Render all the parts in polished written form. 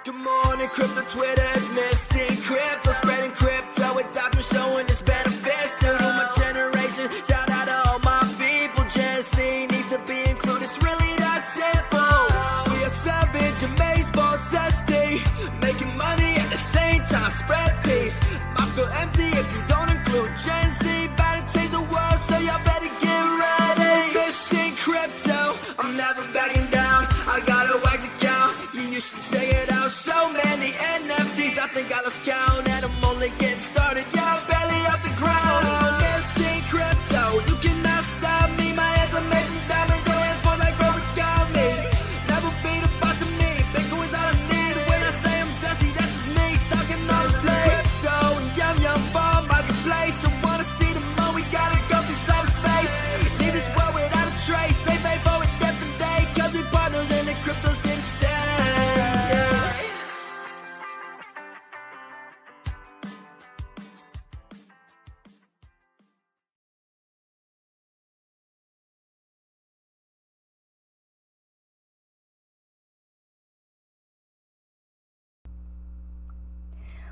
Good morning, crypto Twitter is missing crypto, spreading crypto with doctors showing its benefits to my generation. Shout out to all my people, Gen Z needs to be included. It's really that simple. We are savage, amazed, boss, zesty, making money at the same time, spread peace. I feel empty if you don't include Gen Z. Better change the world, so y'all better get ready. Missing crypto, I'm never backing down. I got a wax account, you should say it out. So many NFTs, I think I lost count, and I'm only getting started. Yeah, I'm barely off the ground. Missing crypto, you cannot stop me. My hands are made from diamonds, your hands fall like origami. Never be the boss of me. Bitcoin's all I need. When I say I'm zesty, that's just me talking honestly. Crypto and yum bomb marketplace. I wanna see the more. We gotta go through cyberspace. Leave this world without a trace. They pay for a different day, cause we partners in the cryptos didn't stay.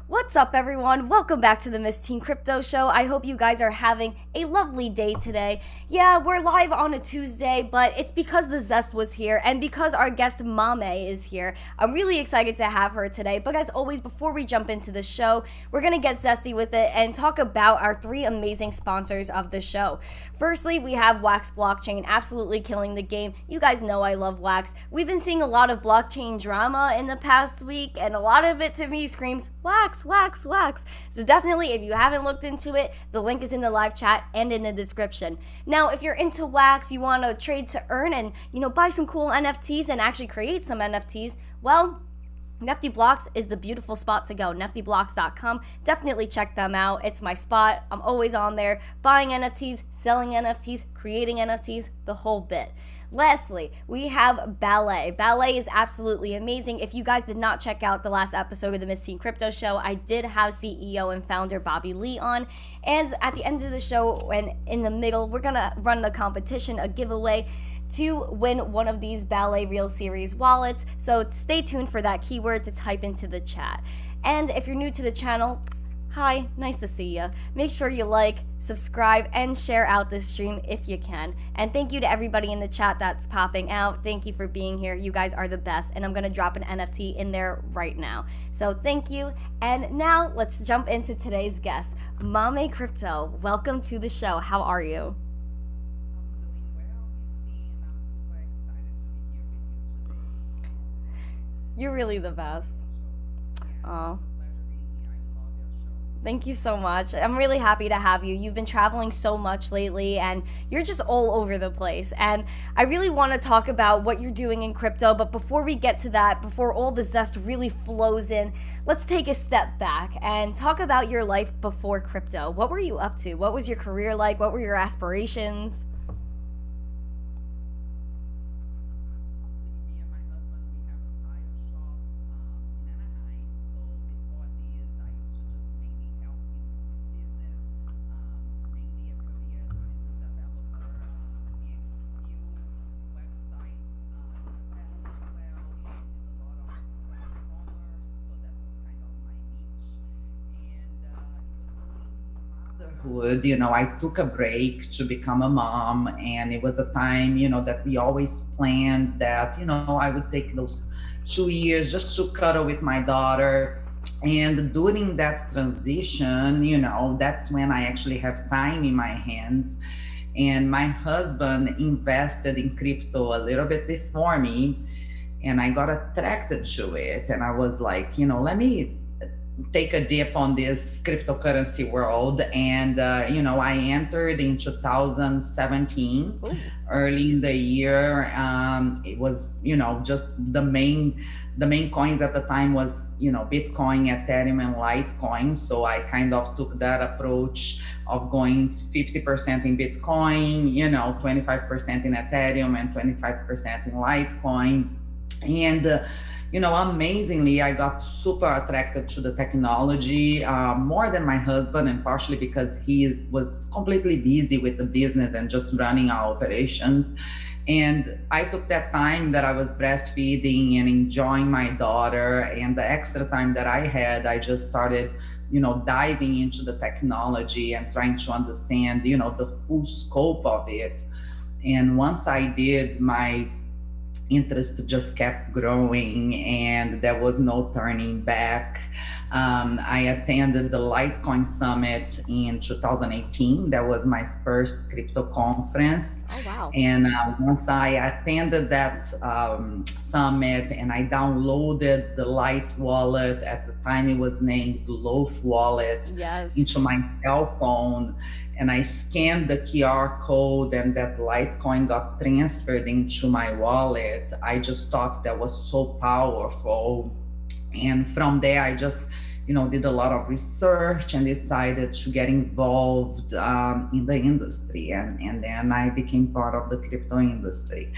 What's up, everyone? Welcome back to the Miss Teen Crypto Show. I hope you guys are having a lovely day today. Yeah, we're live on a Tuesday, but it's because the Zest was here and because our guest Mame is here. I'm really excited to have her today. But as always, before we jump into the show, we're going to get zesty with it and talk about our three amazing sponsors of the show. Firstly, we have Wax Blockchain, absolutely killing the game. You guys know I love Wax. We've been seeing a lot of blockchain drama in the past week, and a lot of it to me screams Wax. So definitely, if you haven't looked into it, the link is in the live chat and in the description. Now, if you're into Wax, you want to trade to earn and, buy some cool NFTs and actually create some NFTs, well, Nifty Blocks is the beautiful spot to go. niftyblocks.com. Definitely check them out. It's my spot. I'm always on there buying NFTs, selling NFTs, creating NFTs, the whole bit. Lastly, we have Ballet. Ballet is absolutely amazing. If you guys did not check out the last episode of the Miss Teen Crypto Show, I did have CEO and founder Bobby Lee on. And at the end of the show and in the middle, we're going to run a competition, a giveaway to win one of these Ballet Real Series wallets. So stay tuned for that keyword to type into the chat. And if you're new to the channel, hi, nice to see you. Make sure you like, subscribe, and share out this stream if you can. And thank you to everybody in the chat that's popping out. Thank you for being here. You guys are the best. And I'm going to drop an NFT in there right now. So thank you. And now let's jump into today's guest, Mame Crypto. Welcome to the show. How are you? You're really the best. Oh. Thank you so much. I'm really happy to have you. You've been traveling so much lately and you're just all over the place. And I really want to talk about what you're doing in crypto. But before we get to that, before all the zest really flows in, let's take a step back and talk about your life before crypto. What were you up to? What was your career like? What were your aspirations? I took a break to become a mom, and it was a time, that we always planned that, I would take those 2 years just to cuddle with my daughter. And during that transition, that's when I actually have time in my hands. And my husband invested in crypto a little bit before me, and I got attracted to it. And I was like, let me take a dip on this cryptocurrency world. And I entered in 2017. Ooh. Early in the year. It was just the main coins at the time was Bitcoin, Ethereum, and Litecoin. So I kind of took that approach of going 50% in Bitcoin, 25% in Ethereum, and 25% in Litecoin. And amazingly, I got super attracted to the technology, more than my husband, and partially because he was completely busy with the business and just running our operations. And I took that time that I was breastfeeding and enjoying my daughter, and the extra time that I had, I just started, diving into the technology and trying to understand, the full scope of it. And once I did, my interest just kept growing and there was no turning back. I attended the Litecoin Summit in 2018. That was my first crypto conference. Oh, wow. And once I attended that summit and I downloaded the Lite wallet, at the time it was named Loaf Wallet, Yes. into my cell phone, and I scanned the QR code and that Litecoin got transferred into my wallet, I just thought that was so powerful. And from there, I just, did a lot of research and decided to get involved in the industry. And then I became part of the crypto industry.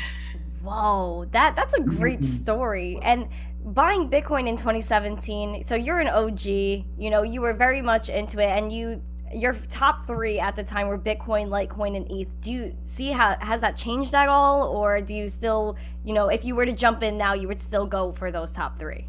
Whoa, that's a great story. And buying Bitcoin in 2017, so you're an OG, you were very much into it, and your top three at the time were Bitcoin, Litecoin, and ETH. Do you see has that changed at all? Or do you still, if you were to jump in now, you would still go for those top three?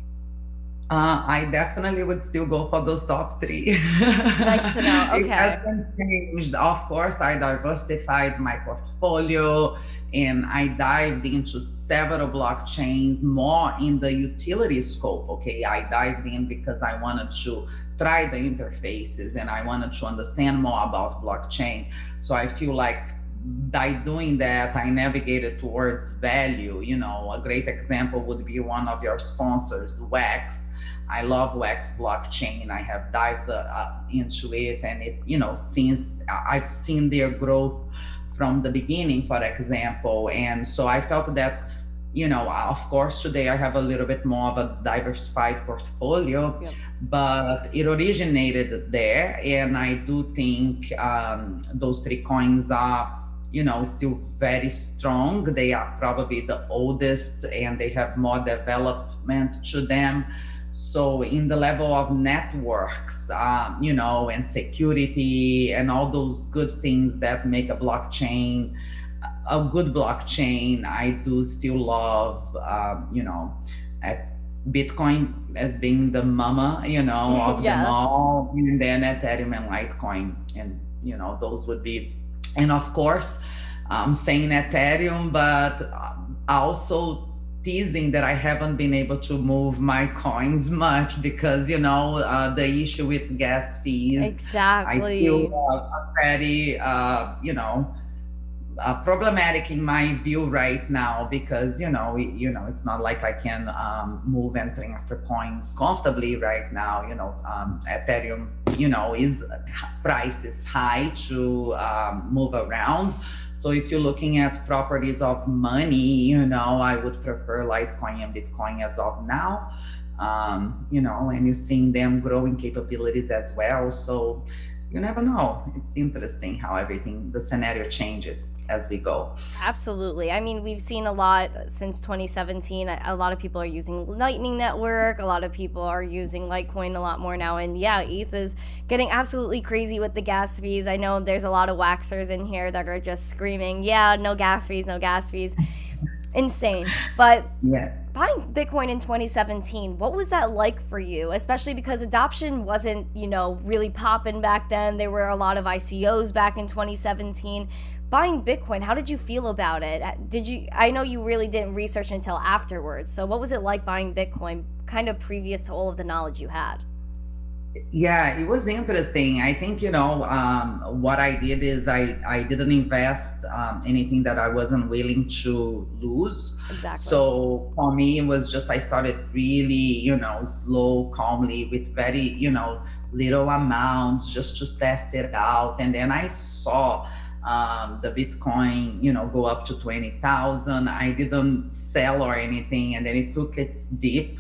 I definitely would still go for those top three. Nice to know. It Okay. hasn't changed. Of course, I diversified my portfolio and I dived into several blockchains, more in the utility scope. Okay, I dived in because I wanted to try the interfaces and I wanted to understand more about blockchain. So I feel like by doing that, I navigated towards value. A great example would be one of your sponsors, Wax. I love Wax blockchain. I have dived into it, and it, since I've seen their growth from the beginning, for example. And so I felt that, of course, today I have a little bit more of a diversified portfolio, Yep. but it originated there. And I do think those three coins are, still very strong. They are probably the oldest and they have more development to them. So in the level of networks, and security and all those good things that make a blockchain a good blockchain, I do still love, at Bitcoin as being the mama, of Yeah. them all, and then Ethereum and Litecoin, and those would be, and of course, I'm saying Ethereum, but also teasing that I haven't been able to move my coins much because the issue with gas fees. Exactly. I still are very problematic in my view right now because it's not like I can move and transfer coins comfortably right now. Ethereum is price is high to move around. So if you're looking at properties of money, I would prefer Litecoin and Bitcoin as of now. And you're seeing them growing capabilities as well. So you never know. It's interesting how the scenario changes as we go. Absolutely. I mean, we've seen a lot since 2017. A lot of people are using Lightning Network. A lot of people are using Litecoin a lot more now. And yeah, ETH is getting absolutely crazy with the gas fees. I know there's a lot of waxers in here that are just screaming, yeah, no gas fees, no gas fees. Insane. But Yeah. buying Bitcoin in 2017, what was that like for you? Especially because adoption wasn't, really popping back then. There were a lot of ICOs back in 2017. Buying Bitcoin, how did you feel about it? I know you really didn't research until afterwards. So what was it like buying Bitcoin kind of previous to all of the knowledge you had? Yeah, it was interesting. I think, what I did is I didn't invest anything that I wasn't willing to lose. Exactly. So for me, it was just, I started really, slow, calmly with very, little amounts just to test it out. And then I saw the Bitcoin, go up to 20,000. I didn't sell or anything, and then it took its dip,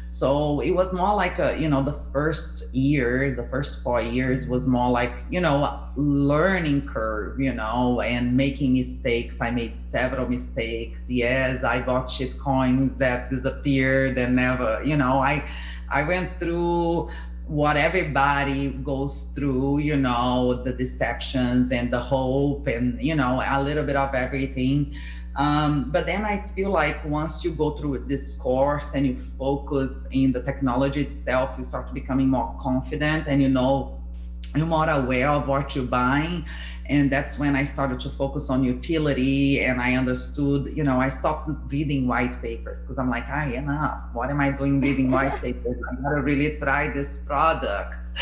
So it was more like the first 4 years was more like, learning curve, and making mistakes. I made several mistakes. Yes, I bought shit coins that disappeared and never, I went through what everybody goes through, the deceptions and the hope and, a little bit of everything. But then I feel like once you go through this course and you focus in the technology itself, you start becoming more confident and you're more aware of what you're buying. And that's when I started to focus on utility, and I understood, I stopped reading white papers because I'm like, enough. What am I doing reading white papers? I gotta really try this product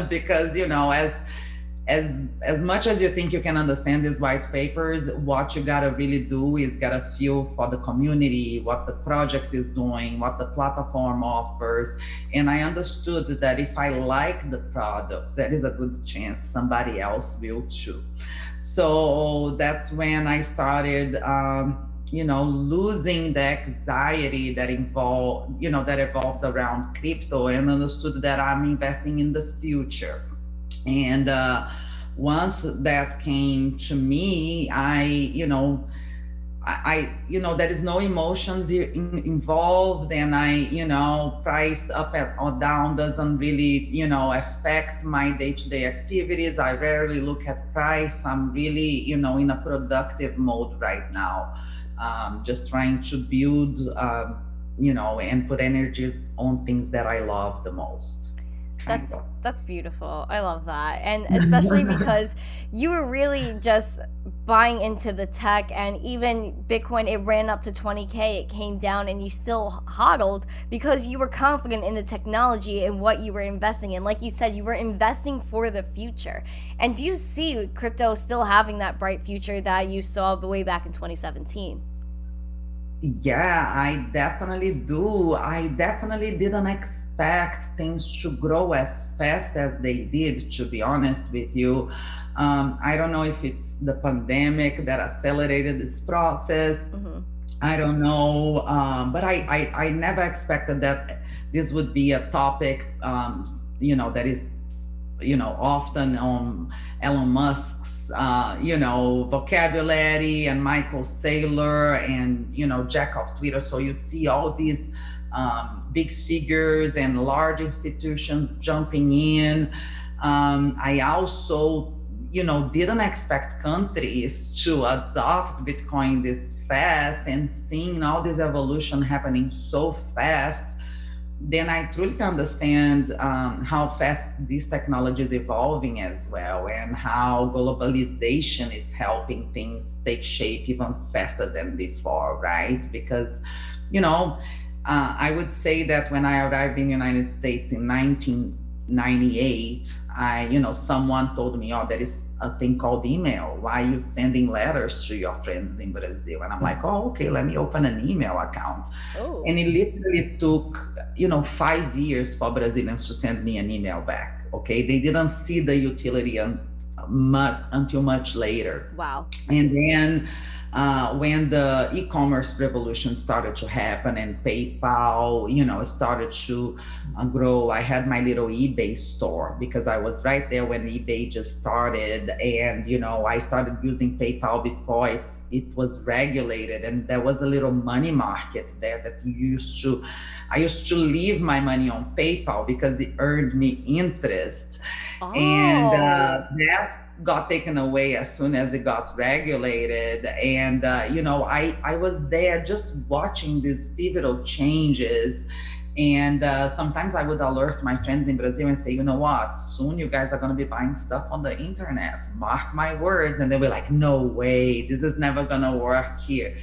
because, as much as you think you can understand these white papers, what you gotta really do is gotta feel for the community, what the project is doing, what the platform offers. And I understood that if I like the product, there is a good chance somebody else will too. So that's when I started losing the anxiety that evolves around crypto, and understood that I'm investing in the future. And once that came to me, there is no emotions involved, and price up or down doesn't really, affect my day-to-day activities. I rarely look at price. I'm really, in a productive mode right now, just trying to build, and put energy on things that I love the most. That's beautiful. I love that. And especially because you were really just buying into the tech, and even Bitcoin, it ran up to 20K, it came down, and you still hodled because you were confident in the technology and what you were investing in. Like you said, you were investing for the future. And do you see crypto still having that bright future that you saw way back in 2017? Yeah, I definitely do. I definitely didn't expect things to grow as fast as they did, to be honest with you. I don't know if it's the pandemic that accelerated this process. Mm-hmm. I don't know, but I never expected that this would be a topic, that is, often on Elon Musk's, vocabulary, and Michael Saylor, and, Jack of Twitter. So you see all these big figures and large institutions jumping in. I also, didn't expect countries to adopt Bitcoin this fast, and seeing all this evolution happening so fast, then I truly understand how fast this technology is evolving as well, and how globalization is helping things take shape even faster than before, right? Because, I would say that when I arrived in the United States in 1998, someone told me, there is a thing called email. Why are you sending letters to your friends in Brazil? And I'm like, okay, let me open an email account. Oh. And it literally took, 5 years for Brazilians to send me an email back. Okay, they didn't see the utility until much later. Wow. And then when the e-commerce revolution started to happen and PayPal, started to grow, I had my little eBay store because I was right there when eBay just started. And, I started using PayPal before it was regulated, and there was a little money market there that I used to leave my money on PayPal because it earned me interest. Oh. And that got taken away as soon as it got regulated. And, I was there just watching these pivotal changes. And sometimes I would alert my friends in Brazil and say, you know what, soon you guys are going to be buying stuff on the internet. Mark my words. And they were like, no way, this is never going to work here.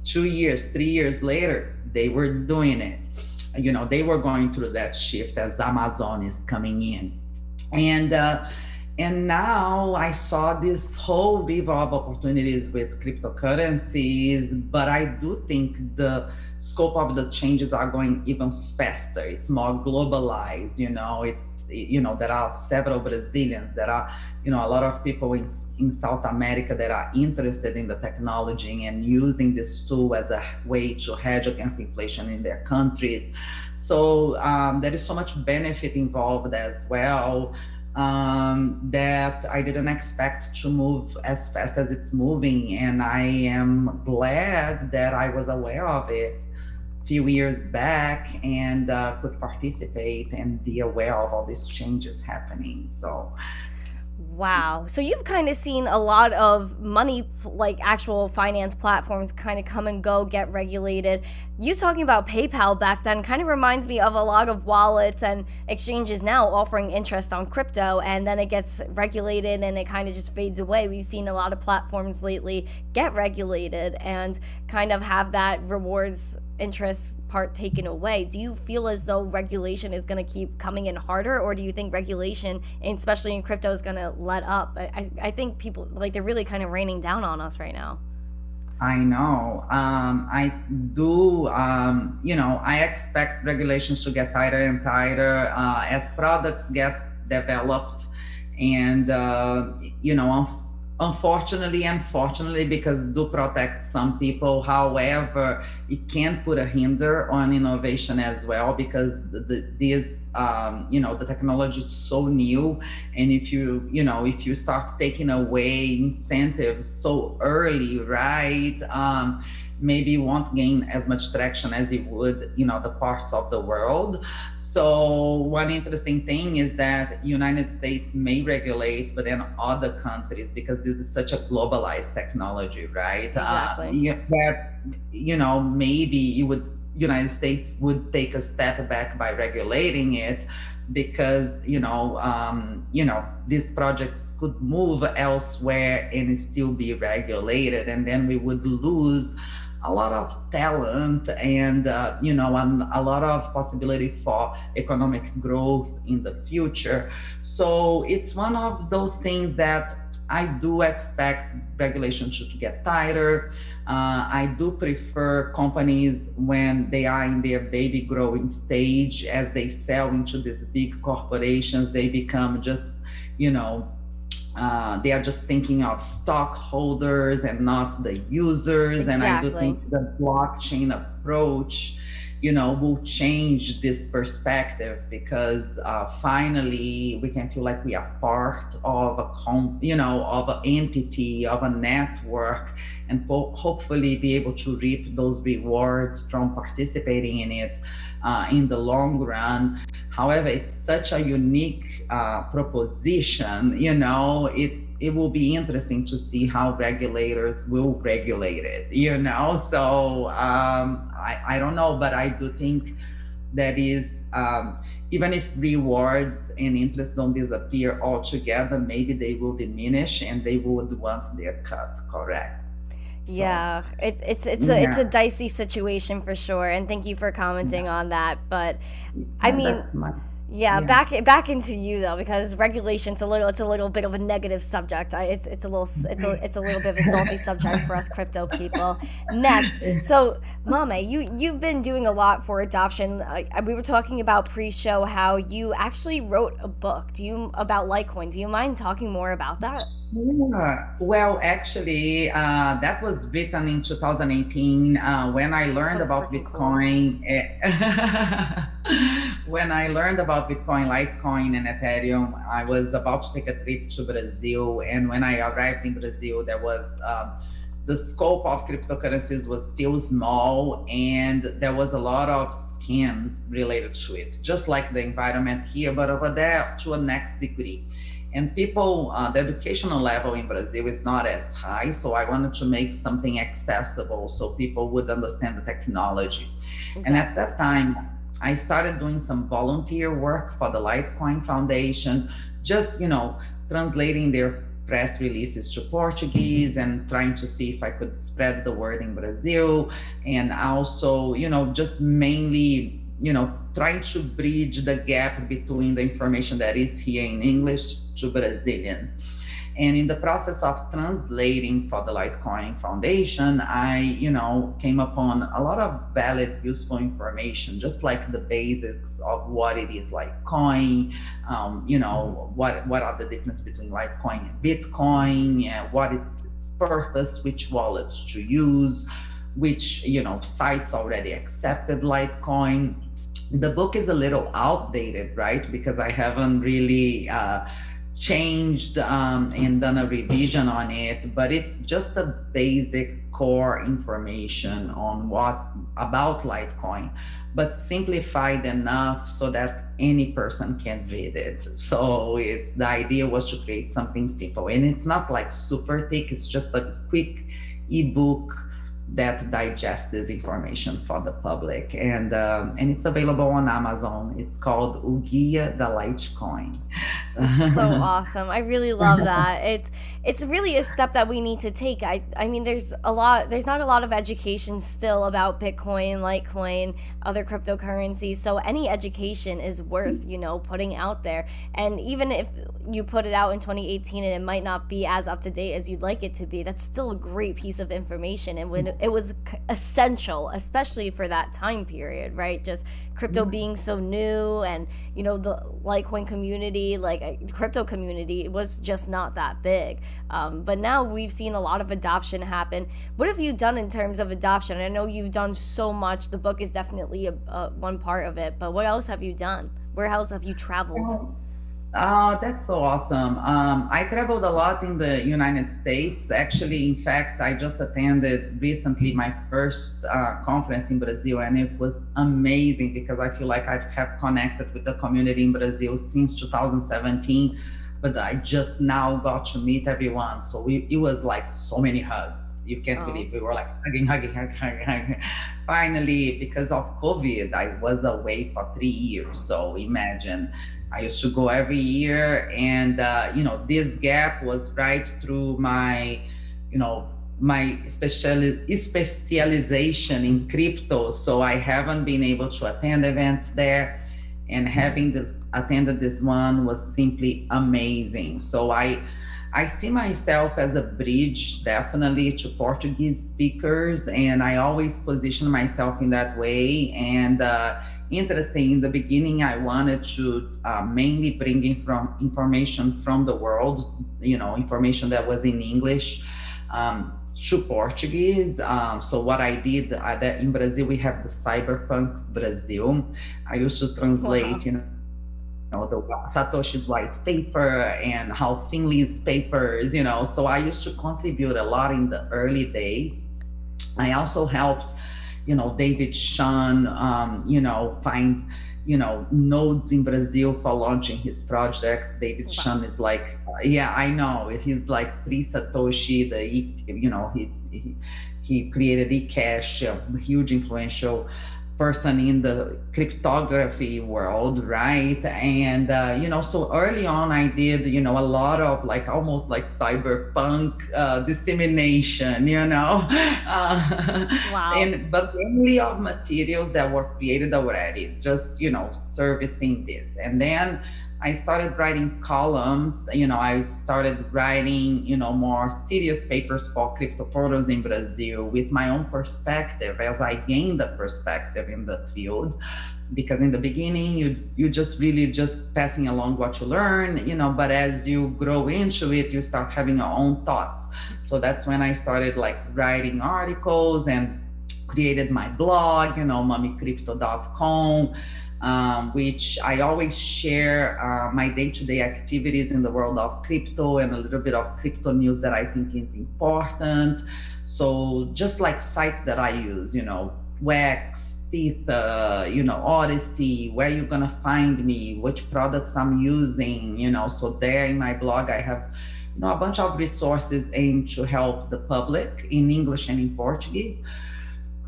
2 years, 3 years later, they were doing it. They were going through that shift as Amazon is coming in. And now I saw this whole river of opportunities with cryptocurrencies, but I do think the scope of the changes are going even faster. It's more globalized, there are several Brazilians, there are, a lot of people in South America that are interested in the technology and using this tool as a way to hedge against inflation in their countries. So there is so much benefit involved as well. That I didn't expect to move as fast as it's moving. And I am glad that I was aware of it few years back and could participate and be aware of all these changes happening. So Wow. So you've kind of seen a lot of money, like actual finance platforms, kind of come and go, get regulated. You talking about PayPal back then kind of reminds me of a lot of wallets and exchanges now offering interest on crypto, and then it gets regulated and it kind of just fades away. We've seen a lot of platforms lately get regulated and kind of have that rewards interest part taken away. Do you feel as though regulation is going to keep coming in harder, or do you think regulation, especially in crypto, is going to let up? I think people, like, they're really kind of raining down on us right now. I know. I do, I expect regulations to get tighter and tighter as products get developed. And, unfortunately, because do protect some people. However, it can put a hinder on innovation as well, because the technology is so new, and if you start taking away incentives so early, right? Maybe won't gain as much traction as it would, the parts of the world. So one interesting thing is that United States may regulate, but then other countries, because this is such a globalized technology, right? Exactly. Maybe United States would take a step back by regulating it, because these projects could move elsewhere and still be regulated, and then we would lose a lot of talent and a lot of possibility for economic growth in the future. So it's one of those things that I do expect regulation to get tighter. I do prefer companies when they are in their baby growing stage. As they sell into these big corporations, they become just, they are just thinking of stockholders and not the users. Exactly. And I do think the blockchain approach, will change this perspective, because finally we can feel like we are part of of an entity, of a network, and hopefully be able to reap those rewards from participating in it in the long run. However, it's such a unique proposition. It will be interesting to see how regulators will regulate it, So I don't know, but I do think that is, even if rewards and interest don't disappear altogether, maybe they will diminish and they would want their cut, correct? Yeah, it's a dicey situation for sure, and thank you for commenting on that. But I mean, back into you though, because regulation's it's a little bit of a negative subject. It's a little bit of a salty subject for us crypto people. Next, so Mame, you've been doing a lot for adoption. We were talking about pre-show how you actually wrote a book. About Litecoin? Do you mind talking more about that? Yeah. Well, actually, that was written in 2018 when I learned about Bitcoin. When I learned about Bitcoin, Litecoin, and Ethereum, I was about to take a trip to Brazil. And when I arrived in Brazil, there was the scope of cryptocurrencies was still small, and there was a lot of scams related to it, just like the environment here, but over there to a next degree. And people, the educational level in Brazil is not as high. So I wanted to make something accessible so people would understand the technology. Exactly. And at that time, I started doing some volunteer work for the Litecoin Foundation, just, translating their press releases to Portuguese and trying to see if I could spread the word in Brazil. And also, just mainly, trying to bridge the gap between the information that is here in English to Brazilians. And in the process of translating for the Litecoin Foundation, I, came upon a lot of valid, useful information, just like the basics of what it is Litecoin, what are the difference between Litecoin and Bitcoin, what its purpose, which wallets to use, which, sites already accepted Litecoin. The book is a little outdated, right? Because I haven't really changed and done a revision on it, but it's just a basic core information on what about Litecoin, but simplified enough so that any person can read it. So it's the idea was to create something simple, and it's not like super thick. It's just a quick ebook that digests this information for the public, and it's available on Amazon. It's called O Guia da Litecoin. That's so awesome. I really love that. It's really a step that we need to take. I mean there's not a lot of education still about Bitcoin, Litecoin, other cryptocurrencies. So any education is worth, putting out there. And even if you put it out in 2018 and it might not be as up to date as you'd like it to be, that's still a great piece of information. And when it was essential, especially for that time period, right? Just crypto being so new, and the Litecoin community, crypto community, was just not that big. But now we've seen a lot of adoption happen. What have you done in terms of adoption? I know you've done so much. The book is definitely one part of it, but what else have you done? Where else have you traveled? Oh, that's so awesome. I traveled a lot in the United States. Actually, in fact, I just attended recently my first conference in Brazil, and it was amazing because I feel like I have connected with the community in Brazil since 2017, but I just now got to meet everyone. So it was like so many hugs. You can't believe we were like hugging. Finally, because of COVID, I was away for 3 years. So imagine. I used to go every year, and this gap was right through my, my specialization in crypto. So I haven't been able to attend events there, and having attended this one was simply amazing. So I see myself as a bridge, definitely, to Portuguese speakers, and I always position myself in that way. And interesting, in the beginning, I wanted to mainly bring in information from the world, information that was in English to Portuguese. So what I did, in Brazil, we have the Cyberpunks Brazil. I used to translate, the Satoshi's white paper and Hal Finley's papers, so I used to contribute a lot in the early days. I also helped David Sean, find, nodes in Brazil for launching his project. David Sean is like, yeah, I know. He's like pre-Satoshi, he created eCash, a huge influential person in the cryptography world, right? And so early on I did a lot of almost like cyberpunk dissemination, Wow. but mainly of materials that were created already, just servicing this. And then I started writing columns. I started writing, more serious papers for crypto portals in Brazil with my own perspective as I gained the perspective in the field. Because in the beginning, you just really just passing along what you learn, but as you grow into it, you start having your own thoughts. So that's when I started writing articles and created my blog, mommycrypto.com. Which I always share my day-to-day activities in the world of crypto and a little bit of crypto news that I think is important. So just like sites that I use, Wax, Theta, Odyssey, where you're gonna find me, which products I'm using, so there in my blog I have a bunch of resources aimed to help the public in English and in Portuguese.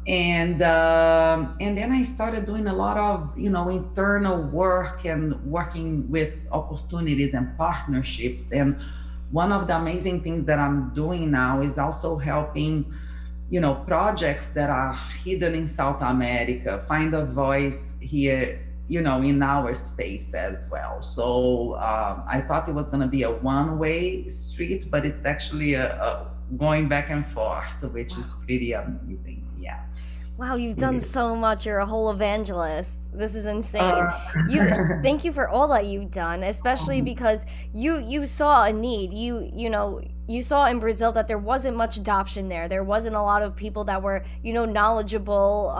And then I started doing a lot of internal work and working with opportunities and partnerships. And one of the amazing things that I'm doing now is also helping projects that are hidden in South America find a voice here in our space as well. So I thought it was going to be a one-way street, but it's actually a going back and forth, which is pretty amazing. Yeah. Wow, you've done so much. You're a whole evangelist. This is insane. Thank you for all that you've done, especially because you saw a need. You you saw in Brazil that there wasn't much adoption there. There wasn't a lot of people that were, knowledgeable,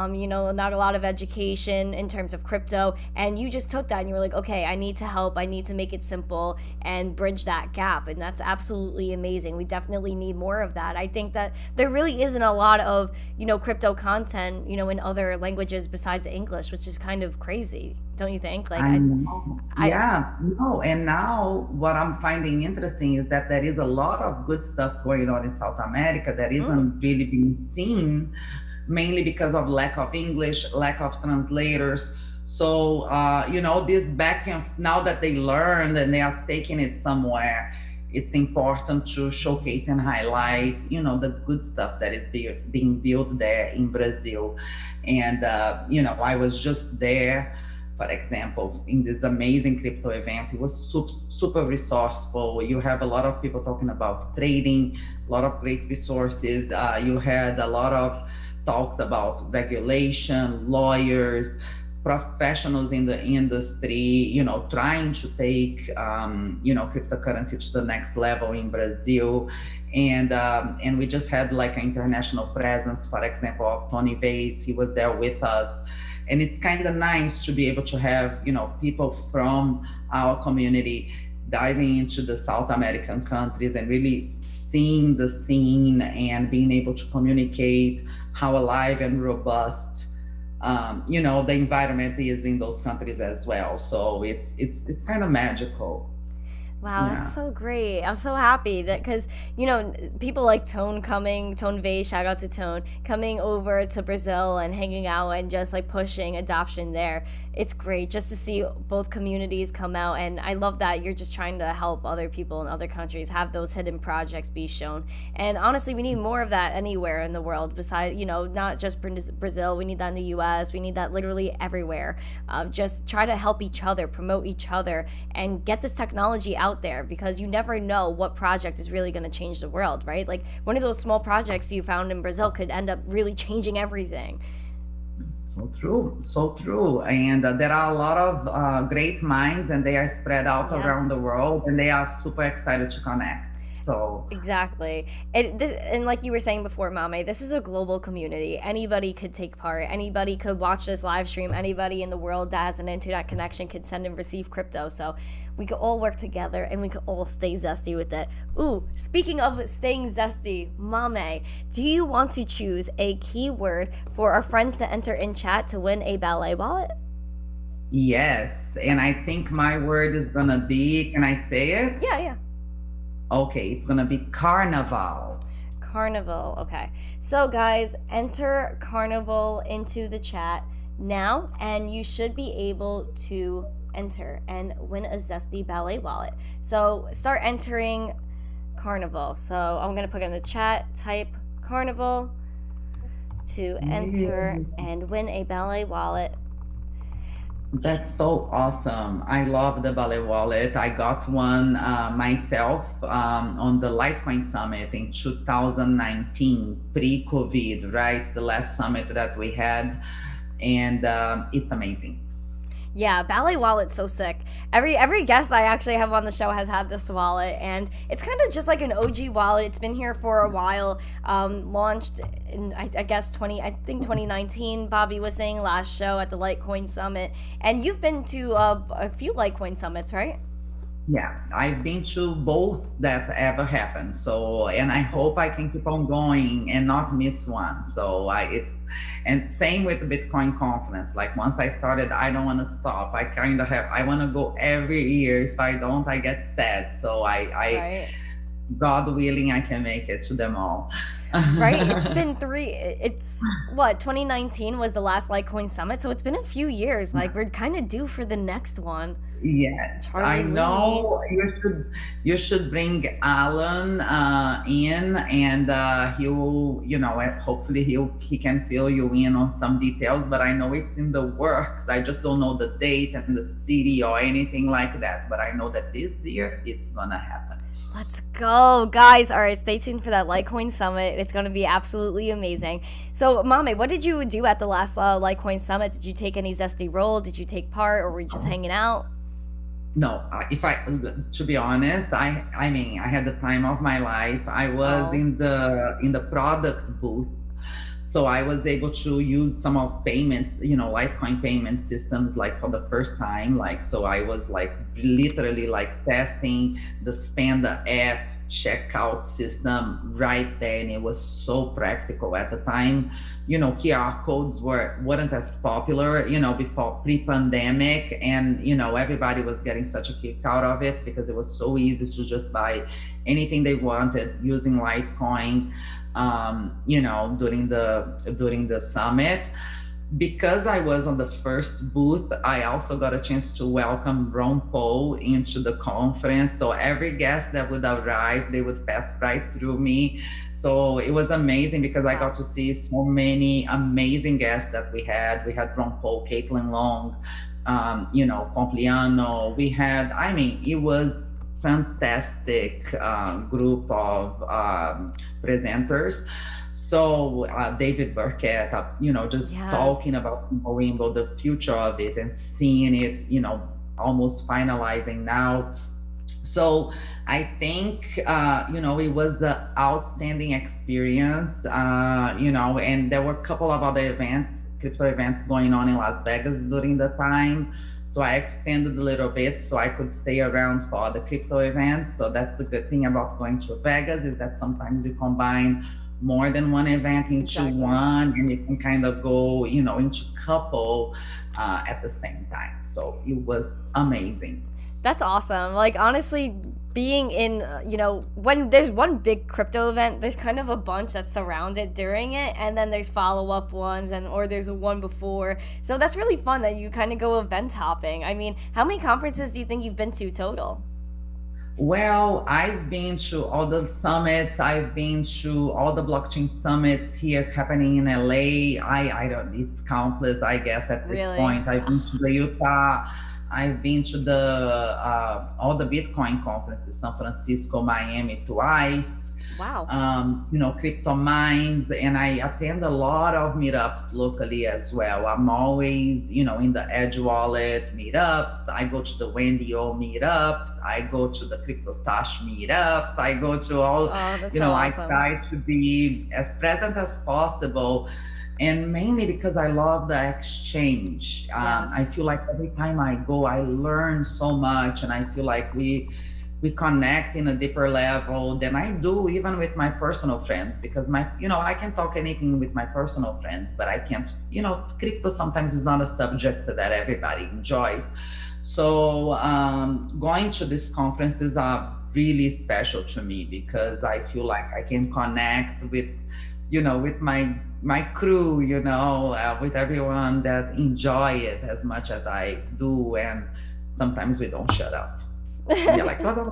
not a lot of education in terms of crypto. And you just took that and you were like, okay, I need to help. I need to make it simple and bridge that gap. And that's absolutely amazing. We definitely need more of that. I think that there really isn't a lot of, crypto content, in other languages besides English, which is kind of crazy. Don't you think? Like, I know. Yeah, no. And now what I'm finding interesting is that there is a lot of good stuff going on in South America that isn't really being seen, mainly because of lack of English, lack of translators. So, this back end, now that they learned and they are taking it somewhere, it's important to showcase and highlight, the good stuff that is being built there in Brazil. And, I was just there, for example, in this amazing crypto event. It was super resourceful. You have a lot of people talking about trading, a lot of great resources. You had a lot of talks about regulation, lawyers, professionals in the industry, trying to take, cryptocurrency to the next level in Brazil. And we just had like an international presence, for example, of Tony Vase. He was there with us. And it's kind of nice to be able to have, people from our community diving into the South American countries and really seeing the scene and being able to communicate how alive and robust, the environment is in those countries as well. So it's kind of magical. Wow, Yeah. that's so great. I'm so happy that because, people like Tone Vase, shout out to Tone, coming over to Brazil and hanging out and just like pushing adoption there. It's great just to see both communities come out. And I love that you're just trying to help other people in other countries have those hidden projects be shown. And honestly, we need more of that anywhere in the world besides, not just Brazil. We need that in the US. We need that literally everywhere. Just try to help each other, promote each other, and get this technology out there because you never know what project is really going to change the world, right? Like one of those small projects you found in Brazil could end up really changing everything. So true. And there are a lot of great minds, and they are spread out around the world, and they are super excited to connect. So Exactly. And like you were saying before, Mame, this is a global community. Anybody could take part. Anybody could watch this live stream. Anybody in the world that has an internet connection could send and receive crypto. So we could all work together and we could all stay zesty with it. Ooh, speaking of staying zesty, Mame, do you want to choose a keyword for our friends to enter in chat to win a ballet wallet? yes, and I think my word is gonna be, can I say it? Yeah. Okay, it's gonna be carnival. Carnival. Okay. So, guys, enter Carnival into the chat now, and you should be able to enter and win a Zesty Ballet wallet. So, start entering Carnival. So, I'm going to put in the chat, type Carnival to enter and win a ballet wallet. That's so awesome. I love the ballet wallet. I got one myself on the Litecoin Summit in 2019, pre-COVID, right? The last summit that we had. And it's amazing. Yeah, ballet wallet's so sick. Every guest I actually have on the show has had this wallet, and it's kind of just like an OG wallet. It's been here for a while. Launched in I guess 2019. Bobby was saying last show at the Litecoin Summit, and you've been to a few Litecoin summits, right? Yeah, I've been to both that ever happened. So, and I hope I can keep on going and not miss one. So and same with the Bitcoin conference. Like once I started, I don't want to stop. I want to go every year. If I don't, I get sad. So Right. God willing, I can make it to them all. Right? It's been 2019 was the last Litecoin Summit, so it's been a few years. Like we're kind of due for the next one. Yeah, Charlie I know. You should bring Alan in, and he will, hopefully he can fill you in on some details. But I know it's in the works. I just don't know the date and the city or anything like that. But I know that this year it's gonna happen. Let's go, guys. All right, stay tuned for that Litecoin Summit. It's going to be absolutely amazing. So, Mame, what did you do at the last Litecoin Summit? Did you take any zesty role? Did you take part, or were you just hanging out? No, if I, to be honest, I mean, I had the time of my life. I was Oh, in the product booth, so I was able to use some of payments, Litecoin payment systems, like for the first time. Like, so I was like literally like testing the Spend app checkout system right there, and it was so practical at the time. QR codes weren't as popular, before pre-pandemic, and everybody was getting such a kick out of it because it was so easy to just buy anything they wanted using Litecoin. During the summit, because I was on the first booth, I also got a chance to welcome Ron Paul into the conference. So every guest that would arrive, they would pass right through me. So it was amazing because I got wow. to see so many amazing guests that we had. We had Ron Paul, Caitlin Long, Pompliano. It was fantastic group of presenters. So David Burkett, just talking Yes. about Rainbow, the future of it, and seeing it, almost finalizing now. So I think, it was an outstanding experience, and there were a couple of other events, crypto events going on in Las Vegas during the time. So I extended a little bit so I could stay around for the crypto event. So that's the good thing about going to Vegas, is that sometimes you combine more than one event into Exactly. one, and you can kind of go, into couple at the same time. So it was amazing. That's awesome. Like, honestly, being in, when there's one big crypto event, there's kind of a bunch that surround it during it, and then there's follow up ones, and or there's a one before. So that's really fun that you kind of go event hopping. I mean, how many conferences do you think you've been to total? Well, I've been to all the summits. I've been to all the blockchain summits here happening in LA. I don't, it's countless, I guess, at this Really? point. I've been to the Utah. I've been to the all the Bitcoin conferences, San Francisco, Miami twice. Wow. Crypto minds, and I attend a lot of meetups locally as well. I'm always, in the Edge Wallet meetups. I go to the Wendy O meetups. I go to the Crypto Stash meetups. I go to all, Oh, that's so I awesome. try to be as present as possible. And mainly because I love the exchange. I Yes. feel like every time I go, I learn so much, and I feel like we connect in a deeper level than I do even with my personal friends, because I can talk anything with my personal friends, but I can't, crypto sometimes is not a subject that everybody enjoys. So going to these conferences are really special to me because I feel like I can connect with my crew, with everyone that enjoy it as much as I do, and sometimes we don't shut up. Yeah, like blah, blah,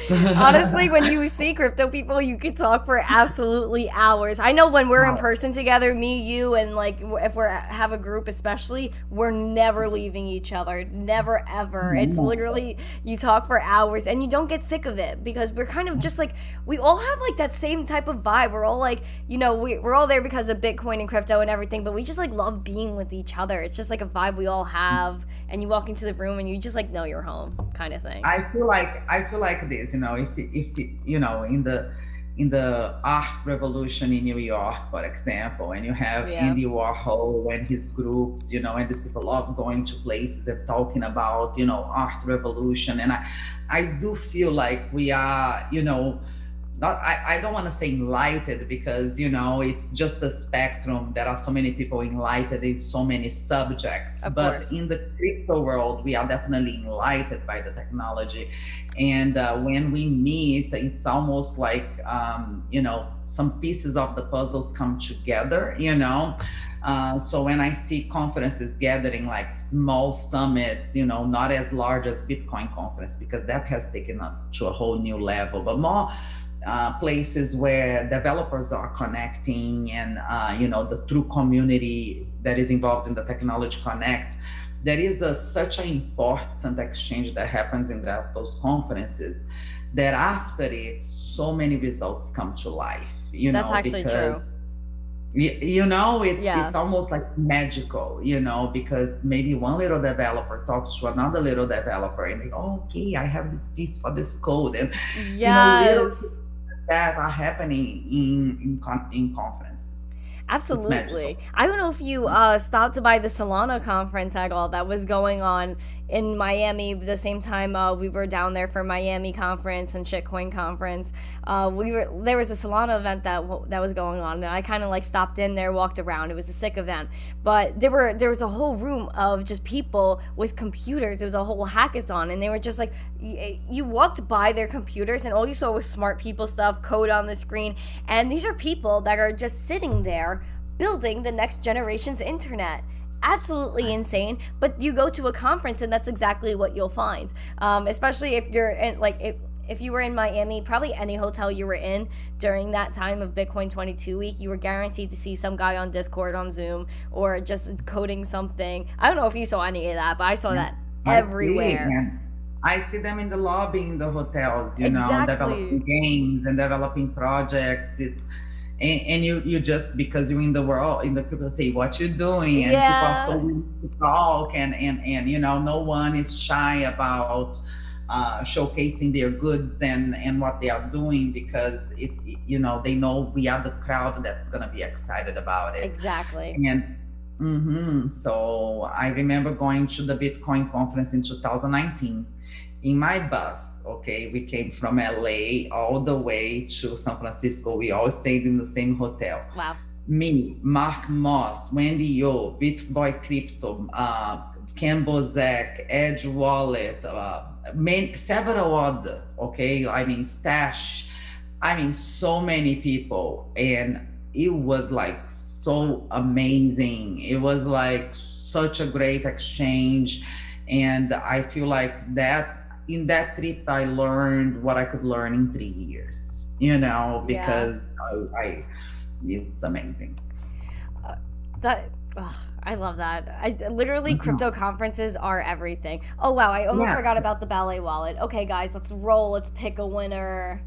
Honestly, blah. when you see crypto people, you could talk for absolutely hours. I know when we're in Wow. person together, me, you, and like if we have a group, especially, we're never leaving each other. Never ever. It's literally you talk for hours and you don't get sick of it because we're kind of just like we all have like that same type of vibe. We're all like, we're all there because of Bitcoin and crypto and everything, but we just like love being with each other. It's just like a vibe we all have, and you walk into the room and you just like know you're home, kind of thing. I feel like this, if in the art revolution in New York, for example, and you have Yeah. Andy Warhol and his groups, and these people love going to places and talking about, art revolution. And I do feel like we are, not I don't want to say enlightened because it's just a spectrum. There are so many people enlightened in so many subjects, Of but course. in the crypto world we are definitely enlightened by the technology. And when we meet, it's almost like some pieces of the puzzles come together. So when I see conferences gathering like small summits, not as large as Bitcoin conference, because that has taken up to a whole new level, but more places where developers are connecting, and the true community that is involved in the technology connect. There is such an important exchange that happens in those conferences, that after it, so many results come to life, That's actually because true. Yeah. it's almost like magical, because maybe one little developer talks to another little developer and they, oh, okay, I have this piece for this code. And, little things Yes. that are happening in conferences. It's Absolutely. magical. I don't know if you stopped by the Solana conference at all that was going on in Miami the same time we were down there for Miami conference and Shitcoin conference. There was a Solana event that was going on, and I kind of like stopped in there, walked around. It was a sick event, but there was a whole room of just people with computers. It was a whole hackathon, and they were just like you walked by their computers, and all you saw was smart people stuff, code on the screen, and these are people that are just sitting there building the next generation's internet. Absolutely insane. But you go to a conference and that's exactly what you'll find. Especially if you're in, like, if you were in Miami, probably any hotel you were in during that time of Bitcoin 22 week, you were guaranteed to see some guy on Discord, on Zoom, or just coding something. I don't know if you saw any of that, but I saw that I see, everywhere. and I see them in the lobby in the hotels, Exactly. developing games and developing projects. And you just, because you're in the world, in the people say what you're doing, and people are so Yeah. willing to talk, and no one is shy about showcasing their goods and what they are doing, because they know we are the crowd that's going to be excited about it. Exactly. And so I remember going to the Bitcoin conference in 2019 in my bus. Okay, we came from LA all the way to San Francisco. We all stayed in the same hotel. Wow. Me, Mark Moss, Wendy Yo, BitBoy Crypto, Ken Bozek, Edge Wallet, several other. Okay, I mean Stash. I mean so many people, and it was like so amazing. It was like such a great exchange, and I feel like that in that trip I learned what I could learn in 3 years. Yeah. Because I it's amazing. That I love that. I literally Mhm. crypto conferences are everything. Oh wow, I almost Yeah, forgot about the ballet wallet. Okay, guys, let's roll. Let's pick a winner.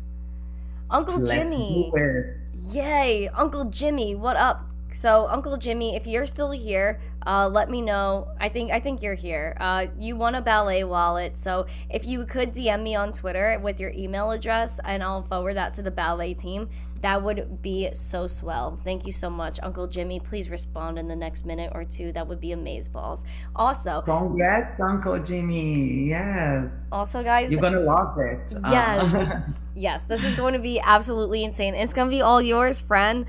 Uncle let's do Jimmy. it. Yay, Uncle Jimmy, what up? So, Uncle Jimmy, if you're still here, let me know. I think you're here. You won a ballet wallet, so if you could DM me on Twitter with your email address, and I'll forward that to the ballet team. That would be so swell. Thank you so much, Uncle Jimmy. Please respond in the next minute or two. That would be amazeballs. Also, Congrats, Uncle Jimmy. Yes. also, guys, You're gonna love it. yes, yes, this is going to be absolutely insane. It's going to be all yours, friend.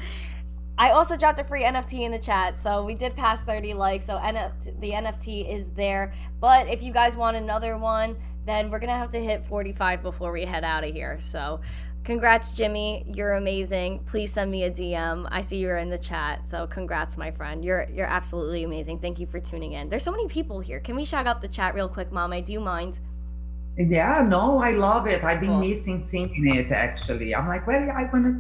I also dropped a free NFT in the chat, so we did pass 30 likes, so the NFT is there. But if you guys want another one, then we're gonna have to hit 45 before we head out of here. So, congrats, Jimmy. You're amazing. Please send me a DM. I see you're in the chat, so congrats, my friend. You're absolutely amazing. Thank you for tuning in. There's so many people here. Can we shout out the chat real quick, Mame? Do you mind? Yeah, no, I love it. I've been Cool. missing seeing it actually. I'm like, well, I wanna.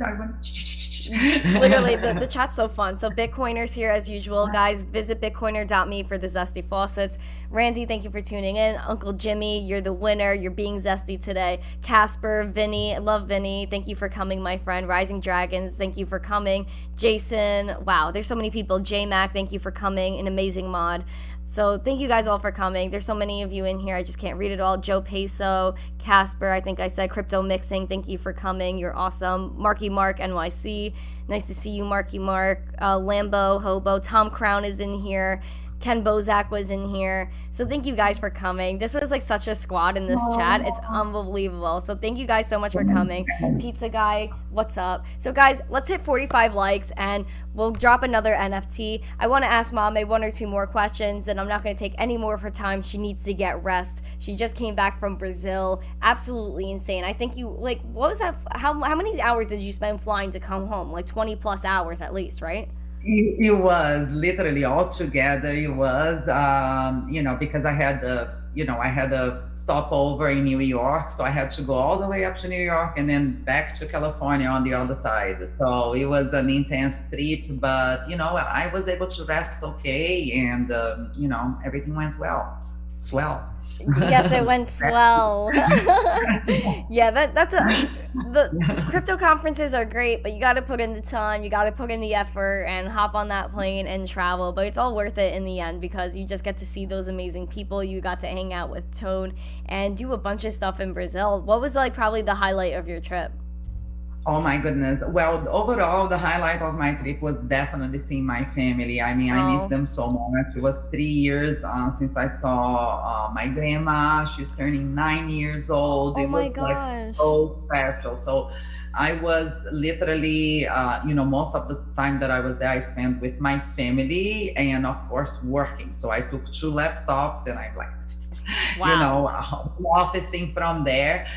Literally, the chat's so fun. So Bitcoiners here as usual, guys. Visit bitcoiner.me for the zesty faucets. Randy, thank you for tuning in. Uncle Jimmy, you're the winner. You're being zesty today. Casper, Vinny, I love Vinny. Thank you for coming, my friend. Rising Dragons, thank you for coming. Jason, wow, there's so many people. J Mac, thank you for coming. An amazing mod. So thank you guys all for coming. There's so many of you in here. I just can't read it all. Joe Peso, Casper, I think I said Crypto Mixing. Thank you for coming. You're awesome. Marky Mark NYC. Nice to see you, Marky Mark. Lambo Hobo. Tom Crown is in here. Ken Bozak was in here. So thank you guys for coming. This was like such a squad in this chat. It's unbelievable. So thank you guys so much for coming. Pizza Guy, what's up? So guys, let's hit 45 likes and we'll drop another NFT. I want to ask Mame one or two more questions, then I'm not going to take any more of her time. She needs to get rest. She just came back from Brazil. Absolutely insane. I think you, like, what was that? How many hours did you spend flying to come home? Like 20 plus hours at least, right? It was literally all together. It was, because I had a stopover in New York, so I had to go all the way up to New York and then back to California on the other side. So it was an intense trip, but I was able to rest okay, and everything went well, swell. Yes, it went swell. Yeah, the crypto conferences are great, but you got to put in the time, you got to put in the effort and hop on that plane and travel. But it's all worth it in the end because you just get to see those amazing people. You got to hang out with Tone and do a bunch of stuff in Brazil. What was like probably the highlight of your trip? Oh my goodness. Well, overall, the highlight of my trip was definitely seeing my family. I mean, I miss Oh, them so much. It was 3 years since I saw my grandma. She's turning 9 years old. oh It my was like gosh. so special. So I was literally, most of the time that I was there, I spent with my family and, of course, working. So I took 2 laptops and I'm like, Wow. officing from there.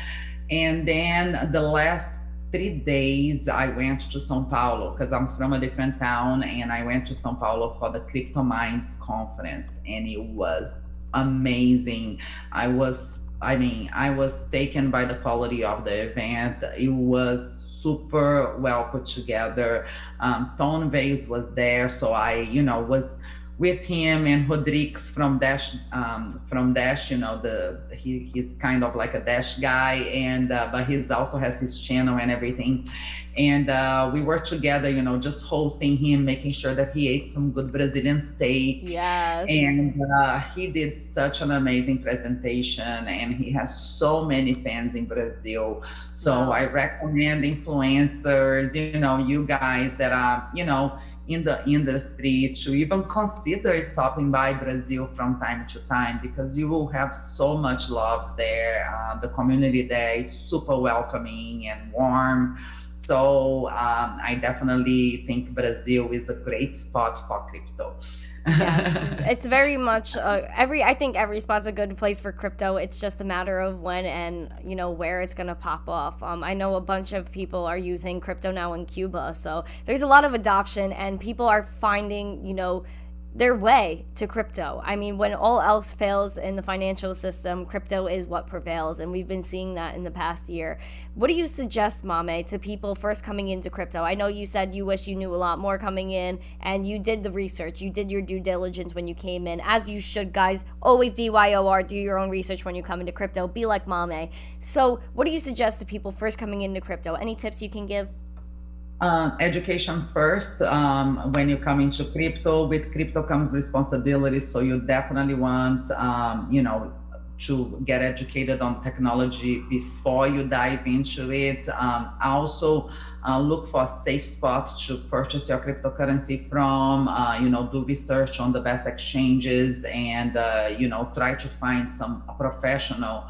And then the last 3 days, I went to Sao Paulo because I'm from a different town, and I went to Sao Paulo for the Crypto Minds conference, and it was amazing. I was taken by the quality of the event. It was super well put together. Tone Vase was there, so I, was with him and Rodrigues from Dash, he's kind of like a Dash guy, and but he's also has his channel and everything, and we were together, just hosting him, making sure that he ate some good Brazilian steak, Yes. and he did such an amazing presentation, and he has so many fans in Brazil. So I Wow. recommend influencers, you guys that are, in the industry to even consider stopping by Brazil from time to time, because you will have so much love there. The community there is super welcoming and warm. So I definitely think Brazil is a great spot for crypto. Yes, it's very much I think every spot's a good place for crypto. It's just a matter of when and where it's gonna pop off. I know a bunch of people are using crypto now in Cuba, so there's a lot of adoption and people are finding their way to crypto. I mean, when all else fails in the financial system, crypto is what prevails, and we've been seeing that in the past year. What do you suggest, Mame, to people first coming into crypto? I know you said you wish you knew a lot more coming in, and you did the research, you did your due diligence when you came in, as you should, guys. Always DYOR, do your own research when you come into crypto. Be like Mame. So, what do you suggest to people first coming into crypto? Any tips you can give? Education first. When you come into crypto, with crypto comes responsibility. So you definitely want, to get educated on technology before you dive into it. Also, look for a safe spot to purchase your cryptocurrency from. Do research on the best exchanges, and try to find a professional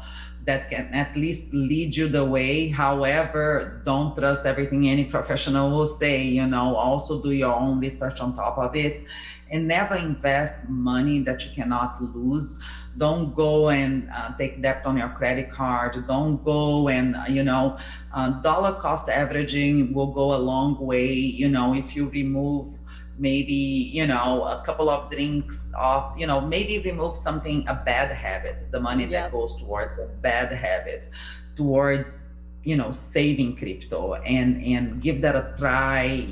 that can at least lead you the way. However, don't trust everything any professional will say. Also do your own research on top of it, and never invest money that you cannot lose. Don't go and take debt on your credit card. Don't go and, dollar cost averaging will go a long way. If you remove maybe, a couple of drinks off, maybe remove something, a bad habit, the money that Yep. goes towards a bad habit, towards, saving crypto, and give that a try,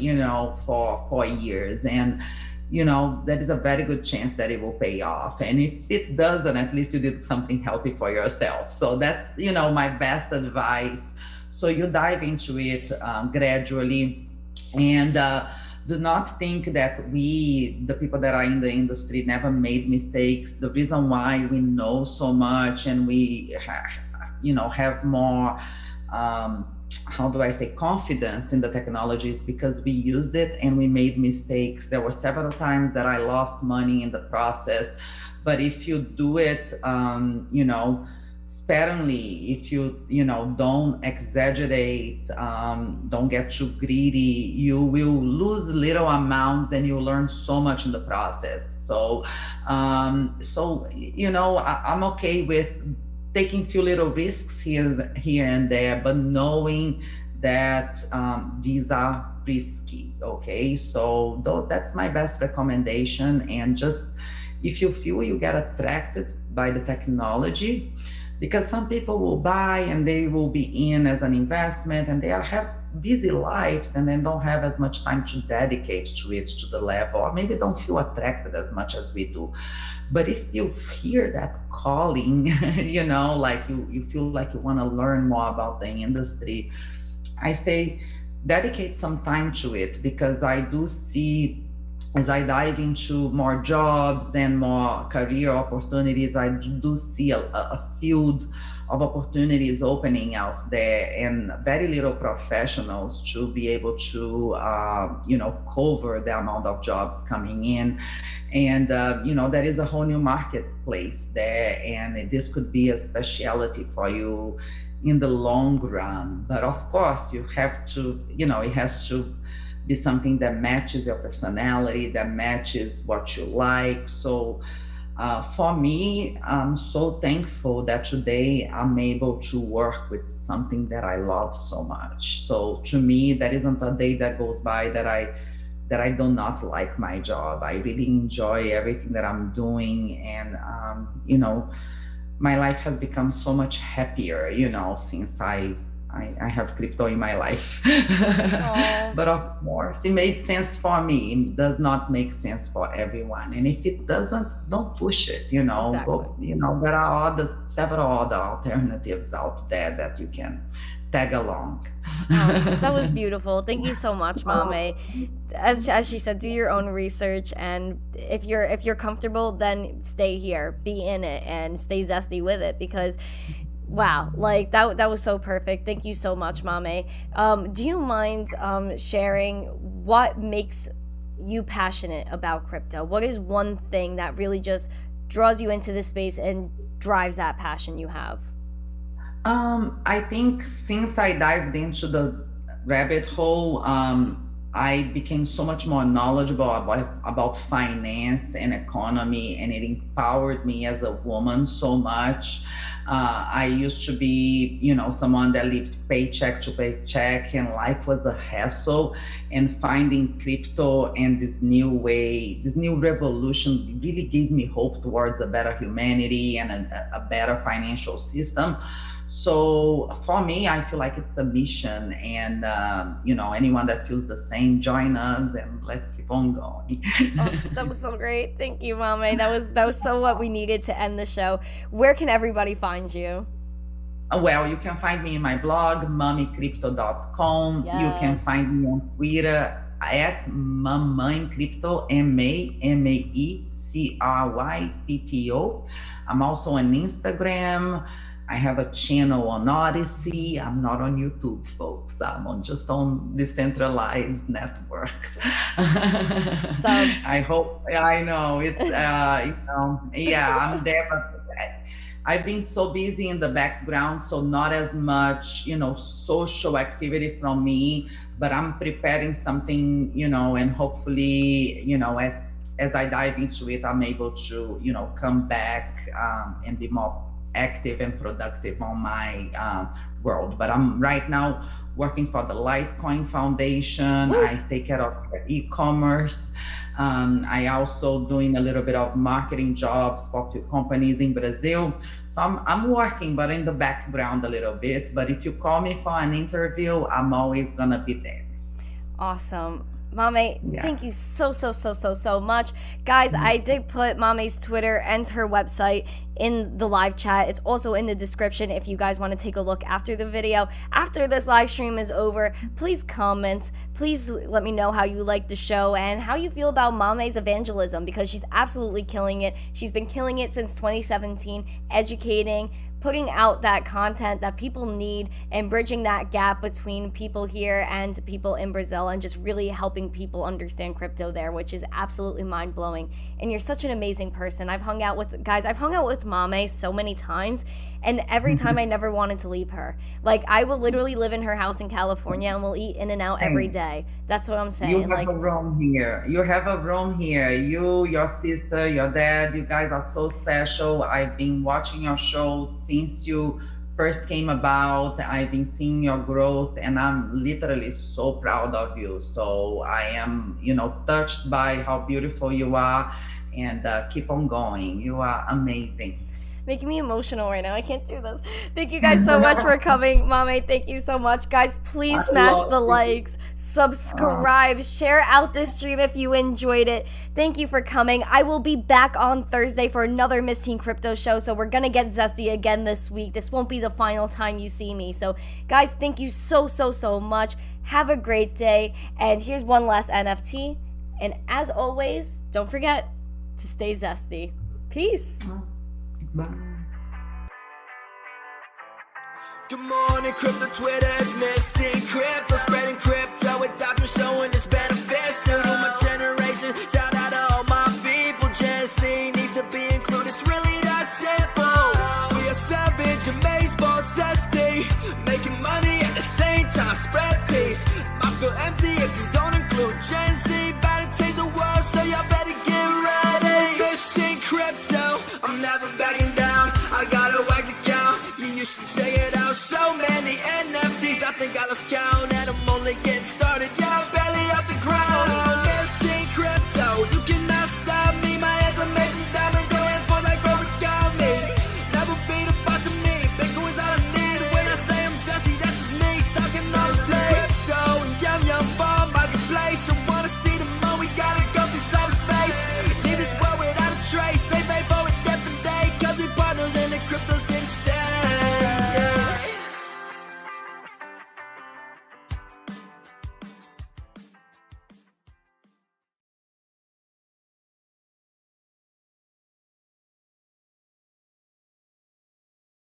for years. And there is a very good chance that it will pay off. And if it doesn't, at least you did something healthy for yourself. So that's, my best advice. So you dive into it gradually, and do not think that the people that are in the industry, never made mistakes. The reason why we know so much, and we, have more, how do I say, confidence in the technology, is because we used it and we made mistakes. There were several times that I lost money in the process, but if you do it, sparingly, if you don't exaggerate, don't get too greedy, you will lose little amounts and you learn so much in the process. So I'm okay with taking few little risks here and there, but knowing that these are risky. Okay, so that's my best recommendation. And just, if you feel you get attracted by the technology, because some people will buy and they will be in as an investment, and they have busy lives and then don't have as much time to dedicate to it to the level, or maybe don't feel attracted as much as we do. But if you hear that calling, like you feel like you want to learn more about the industry, I say dedicate some time to it, because I do see, as I dive into more jobs and more career opportunities, I do see a field of opportunities opening out there, and very little professionals to be able to, cover the amount of jobs coming in. And, there is a whole new marketplace there, and this could be a specialty for you in the long run. But of course, you have to, it has to be something that matches your personality, that matches what you like. So for me, I'm so thankful that today I'm able to work with something that I love so much. So to me, there isn't a day that goes by that I do not like my job. I really enjoy everything that I'm doing, and my life has become so much happier, since I have crypto in my life. But of course, it made sense for me. It does not make sense for everyone. And if it doesn't, don't push it, Exactly. Go, there are several other alternatives out there that you can tag along. That was beautiful. Thank you so much, Mame. As she said, do your own research, and if you're comfortable, then stay here, be in it, and stay zesty with it, because wow, like that was so perfect. Thank you so much, Mame. Do you mind sharing what makes you passionate about crypto? What is one thing that really just draws you into this space and drives that passion you have? I think since I dived into the rabbit hole, I became so much more knowledgeable about finance and economy, and it empowered me as a woman so much. I used to be, someone that lived paycheck to paycheck, and life was a hassle. And finding crypto and this new way, this new revolution, really gave me hope towards a better humanity and a better financial system. So for me, I feel like it's a mission, and anyone that feels the same, join us, and let's keep on going. Oh, that was so great. Thank you, Mame. That was so what we needed to end the show. Where can everybody find you? Well, you can find me in my blog, mamicrypto.com. Yes. You can find me on Twitter at mamãecrypto, MAMAECRYPTO. I'm also on Instagram. I have a channel on Odyssey. I'm not on YouTube, folks. I'm just on decentralized networks. So I hope, I know it's, I'm there, but I've been so busy in the background, so not as much, social activity from me, but I'm preparing something, and hopefully, as I dive into it, I'm able to, come back and be more active and productive on my world. But I'm right now working for the Litecoin Foundation. Woo! I take care of e-commerce. I also doing a little bit of marketing jobs for a few companies in Brazil. So I'm working, but in the background a little bit. But if you call me for an interview, I'm always gonna be there. awesome. Mame, thank you so much. Guys, I did put Mame's Twitter and her website in the live chat. It's also in the description if you guys want to take a look after the video. After this live stream is over, please comment. Please let me know how you like the show and how you feel about Mame's evangelism, because she's absolutely killing it. She's been killing it since 2017, educating, putting out that content that people need, and bridging that gap between people here and people in Brazil, and just really helping people understand crypto there, which is absolutely mind-blowing. And you're such an amazing person. I've hung out with Mame so many times, and every time I never wanted to leave her. Like, I will literally live in her house in California, and we'll eat in and out every day. That's what I'm saying. You have a room here. You have a room here. You, your sister, your dad, you guys are so special. I've been watching your shows since you first came about. I've been seeing your growth, and I'm literally so proud of you. So I am, touched by how beautiful you are, and keep on going. You are amazing. Making me emotional right now. I can't do this. Thank you guys so much for coming. Mame, thank you so much. Guys, please smash the likes, subscribe, share out this stream if you enjoyed it. Thank you for coming. I will be back on Thursday for another Miss Teen Crypto show, so we're going to get zesty again this week. This won't be the final time you see me. So, guys, thank you so much. Have a great day. And here's one last NFT. And as always, don't forget to stay zesty. Peace. Bye. Good morning, crypto Twitter, it's Miss Teen Crypto, spreading crypto with doctrine showing its benefits. To my generation, shout out to